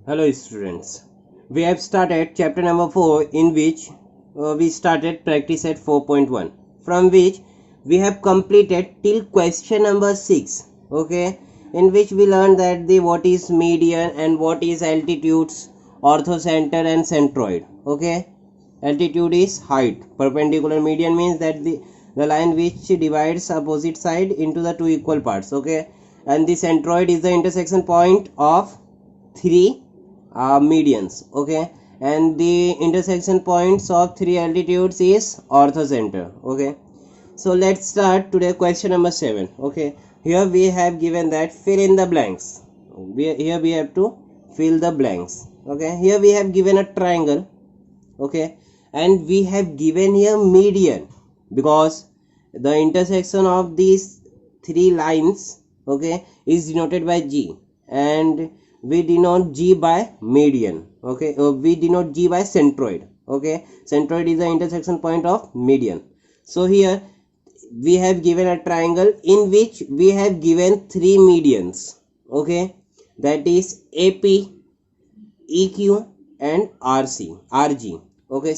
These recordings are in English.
Hello students, we have started chapter number 4 in which we started practice at 4.1 from which we have completed till question number 6, okay, in which we learned that the what is median and what is altitudes, orthocenter and centroid, okay. Altitude is height, perpendicular median means that the line which divides opposite side into the two equal parts, okay, and the centroid is the intersection point of three medians, okay, and the intersection points of three altitudes is orthocenter, okay. So let's start today question number 7, okay. Here we have given that fill in the blanks. Here we have to fill the blanks, okay. Here we have given a triangle, okay, and we have given here median because the intersection of these three lines, okay, is denoted by G, and we denote G by median, okay. We denote G by centroid, okay. Centroid is the intersection point of median. So here we have given a triangle in which we have given three medians, okay, that is AP, EQ and RG, okay.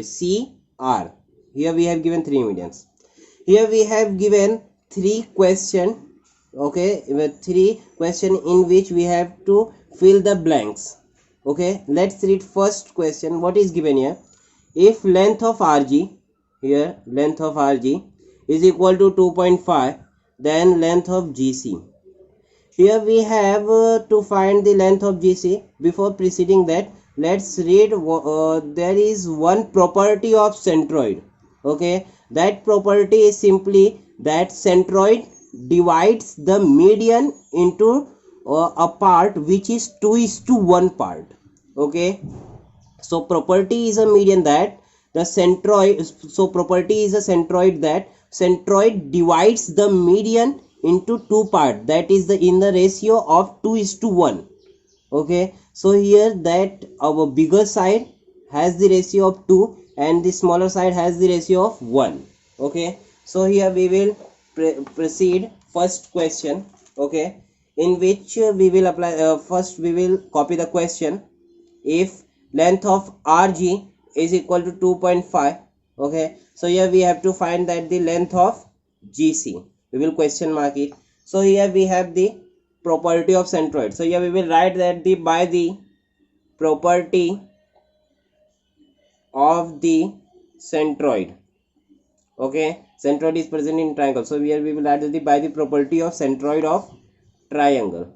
CR. Here we have given three medians. Here we have given three question, okay, with three question in which we have to fill the blanks, okay. Let's read first question. What is given here? If length of RG, here length of RG is equal to 2.5, then length of GC. Here we have to find the length of GC. Before proceeding that, let's read there is one property of centroid, okay. That property is simply that centroid divides the median into a part which is 2:1 part, okay. So property is a median that the centroid, so property is a centroid that centroid divides the median into two parts, that is the in the ratio of 2:1, okay. So here that our bigger side has the ratio of 2 and the smaller side has the ratio of 1, okay. So here we will proceed first question, okay, in which we will apply first we will copy the question. If length of RG is equal to 2.5, okay, so here we have to find that the length of GC, we will question mark it. So here we have the property of centroid, so here we will write that the by the property of the centroid, okay. Centroid is present in triangle, so here we will write that the by the property of centroid of triangle,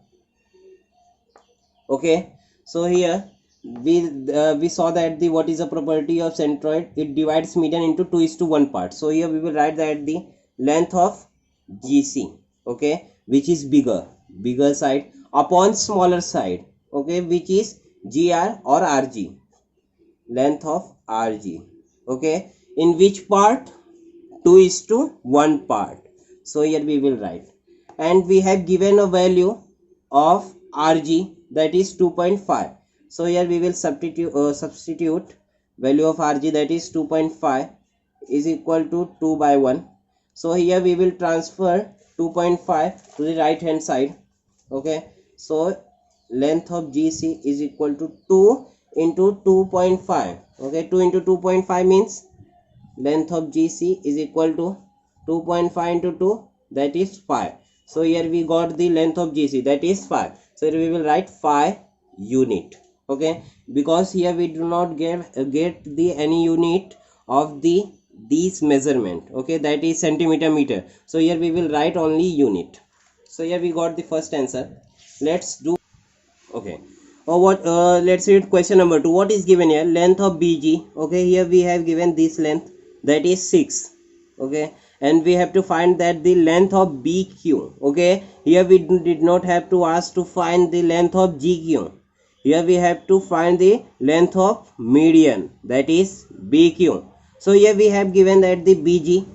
okay. So here we saw that the what is the property of centroid, it divides median into 2:1 part. So here we will write that the length of GC, okay, which is bigger side upon smaller side, okay, which is GR or RG, length of RG, okay, in which part 2:1 part. So here we will write, and we have given a value of RG that is 2.5. So here we will substitute value of RG that is 2.5 is equal to 2 by 1. So here we will transfer 2.5 to the right hand side, okay. So length of GC is equal to 2 into 2.5, okay. 2 into 2.5 means length of GC is equal to 2.5 into 2, that is 5. So here we got the length of GC, that is 5. So here we will write 5 unit, okay, because here we do not get the any unit of the these measurement, okay, that is centimeter meter. So here we will write only unit. So here we got the first answer. Let's do, okay. What let's read question number 2. What is given here? Length of BG, okay. Here we have given this length, that is 6, okay, and we have to find that the length of BQ, okay. Here we did not have to ask to find the length of GQ. Here we have to find the length of median, that is BQ. So here we have given that the BG,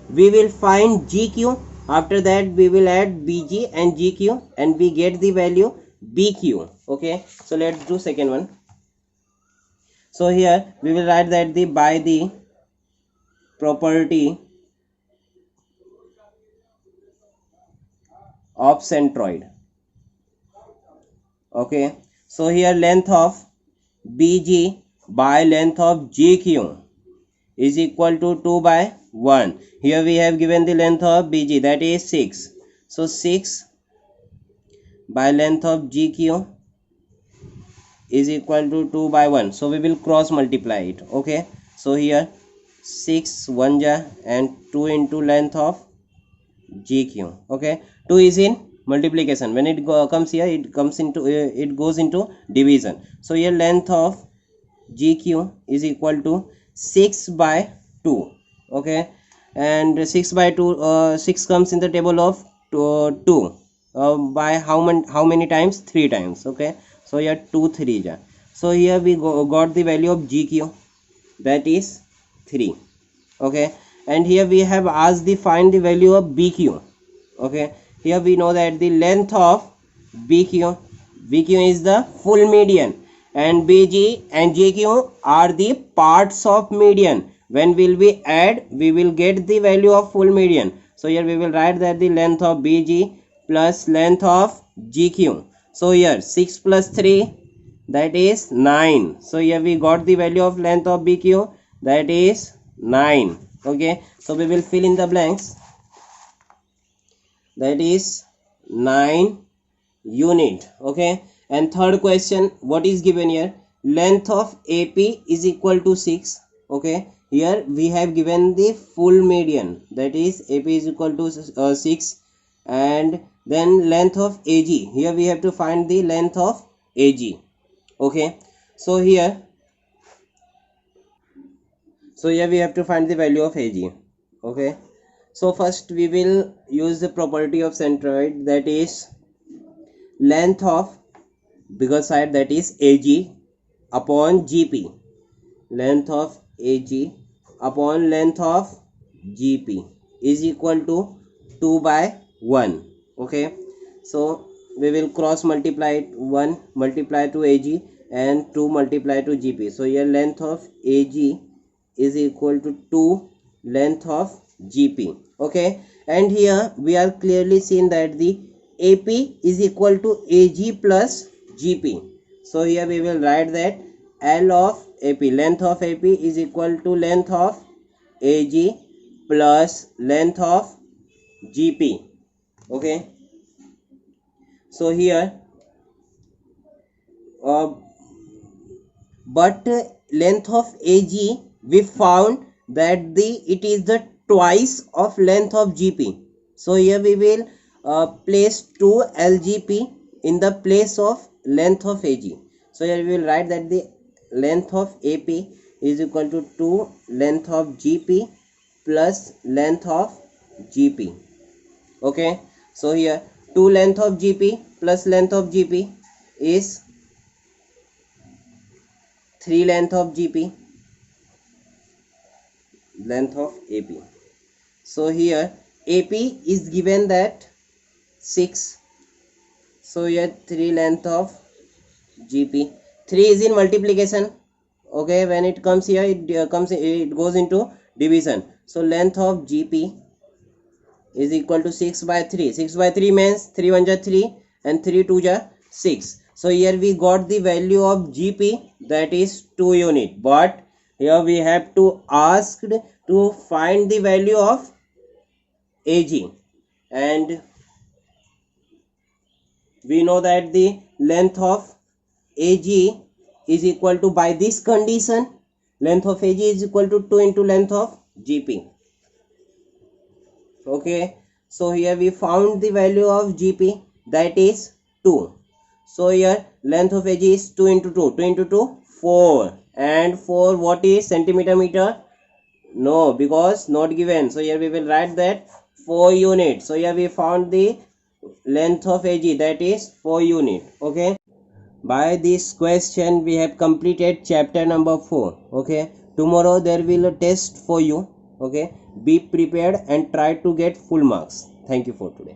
we will find GQ, after that we will add BG and GQ and we get the value BQ, okay. So let's do second one. So here we will write that the by the property of centroid, okay, So here length of BG by length of GQ is equal to 2 by 1. Here we have given the length of BG, that is 6. So 6 by length of GQ is equal to 2 by 1. So we will cross multiply it. Okay. So here 6 1 ja and 2 into length of GQ. Okay. 2 is in multiplication. When it comes here, it comes into it goes into division. So here length of GQ is equal to 6 by 2. Okay. And 6 by 2, 6 comes in the table of 2. By how many times? 3 times. Okay. So here 2 3 ja. So here we got the value of GQ, that is 3. Okay. And here we have asked the find the value of BQ. Okay. Here we know that the length of BQ is the full median, and BG and GQ are the parts of median. When will we add, we will get the value of full median. So here we will write that the length of BG plus length of GQ. So here 6 plus 3, that is 9. So here we got the value of length of BQ, that is 9. Okay. So we will fill in the blanks, that is 9 unit. Okay. And third question, what is given here? Length of AP is equal to 6. Okay. Here we have given the full median, that is AP is equal to 6. And then length of AG, here we have to find the length of AG. Okay. So here we have to find the value of AG. Okay. So first we will use the property of centroid, that is length of bigger side, that is AG upon GP. Length of AG upon length of GP is equal to 2 by 1. Okay. So we will cross multiply it, 1 multiply to AG and 2 multiply to GP. So here length of AG is equal to 2 length of GP. Okay. And here we are clearly seen that the AP is equal to AG plus GP. So here we will write that L of AP, length of AP is equal to length of AG plus length of GP. Okay. So here but length of AG, we found that it is the twice of length of GP. So here we will place 2 LGP in the place of length of AG. So here we will write that the length of AP is equal to 2 length of GP plus length of GP. Okay. So here 2 length of GP plus length of GP is 3 length of GP, length of AP. So here AP is given that 6. So here 3 length of GP. 3 is in multiplication. Okay. When it comes here, it goes into division. So length of GP is equal to 6 by 3. 6 by 3 means 3 1 ja 3 and 3 2 ja 6. So here we got the value of GP, that is 2 unit. But here we have to ask to find the value of AG. And we know that the length of AG is equal to, by this condition, length of AG is equal to 2 into length of GP. Okay. So here we found the value of GP, that is 2. So here length of AG is 2 into 2. 2 into 2, 4. And 4 what is centimeter meter? No, because not given. So here we will write that 4 unit. So here we found the length of AG, that is 4 unit. Okay. By this question we have completed chapter number 4. Okay. Tomorrow there will a test for you. Okay. Be prepared and try to get full marks. Thank you for today.